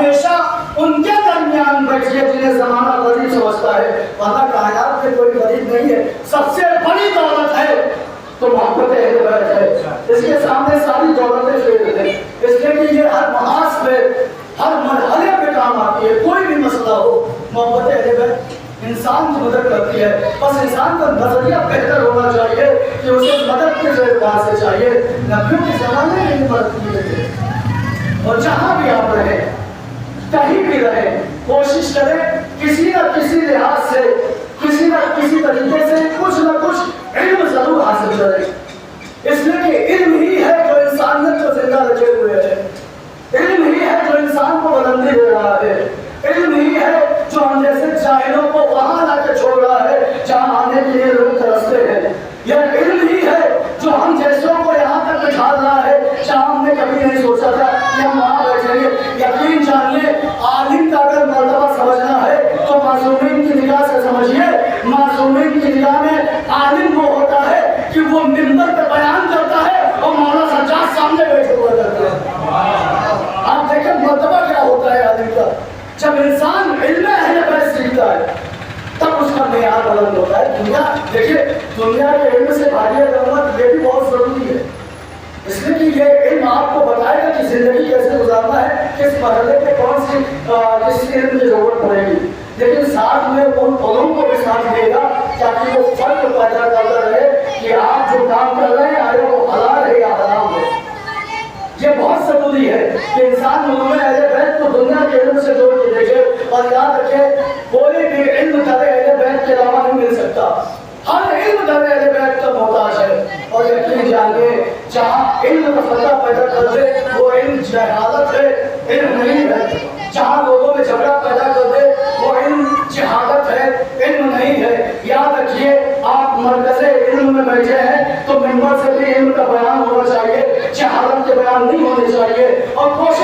ہمیشہ ان کے درمیان بیٹھیے جنہیں زمانہ غریب سمجھتا ہے، ورنہ کائنات میں کوئی غریب نہیں ہے۔ سب سے بڑی دولت ہے تو محبت اہل بیت ہے، اس کے سامنے ساری دولتیں فیل ہیں، اس لیے کہ یہ ہر محاذ پہ ہر مرحلے پہ کام آتی ہے۔ کوئی بھی مسئلہ ہو، محبت اہل بیت انسان کی مدد کرتی ہے۔ بس انسان کا نظریہ بہتر ہونا چاہیے کہ اسے مدد کس اعتبار سے چاہیے۔ نبیوں کے زمانے میں بھی مدد کی گئی ہے، اور جہاں بھی آپ رہیں، کہیں بھی رہیں، کوشش کریں کسی نہ کسی لحاظ سے، کسی نہ کسی طریقے سے کچھ نہ کچھ علم ضرور حاصل کریں، اس لیے کہ علم ہی ہے جو انسانیت کو زندہ رکھے ہوئے ہے، علم ہی ہے جو انسان کو بلندی دے رہا ہے، علم ہی ہے جو ہم جیسے جاہلوں کو وہاں لا کے چھوڑ رہا ہے جہاں آنے کے لیے لوگ ترستے ہیں، یہ علم ہی ہے جو ہم جیسوں کو یہاں تک بٹھا رہا ہے جہاں ہم نے کبھی نہیں سوچا تھا کہ ہم وہاں بیٹھیں گے۔ یقین جانیے عالم کا اگر مرتبہ سمجھنا ہے تو معصومین کی نگاہ سے سمجھیے۔ معصومین کی نگاہ میں عالم وہ ہوتا ہے کہ وہ منبر پہ بیان کرتا ہے اور مولانا سجاد سامنے بیٹھے ہوا کرتے ہیں۔ آپ دیکھیں مرتبہ کیا ہوتا ہے عالم کا۔ جب انسان علم اہل بیت سیکھتا ہے تب اس کا معیار بلند ہوتا ہے۔ دنیا دیکھیے، دنیا کے علم سے بھاگیے کرنا یہ بھی بہت ضروری ہے، اس لیے کہ یہ علم آپ کو بتائے گا کہ زندگی کیسے گزارنا ہے، کس مرحلے پہ کون سی کس علم کی ضرورت پڑے گی، لیکن ساتھ میں ان علوم کو بھی ساتھ دے گا تاکہ وہ فرق پیدا کرتا رہے کہ آپ جو کام کر رہے ہیں آیا وہ حلال ہے یا حرام ہے۔ یہ بہت ضروری ہے کہ انسان علوم اہل بیت کو دنیا کے علم سے جوڑ کے دیکھے، اور یاد رکھے کوئی بھی علم در اہل بیت کے علاوہ نہیں مل سکتا، ہر علم در اہل بیت کا محتاج ہے۔ اور یقین جانیے جہاں علم کا فرقہ پیدا کر دے وہ علم جہالت ہے، علم نہیں ہے۔ جہاں لوگوں میں جھگڑا پیدا کر دے وہ علم جہالت ہے، علم نہیں ہے۔ یاد رکھیے آپ مرکز علم میں بیٹھے ہیں تو منبر سے بھی علم کا بیان ہونا چاہیے، جہالت کے بیان نہیں ہونے چاہیے، اور کوشش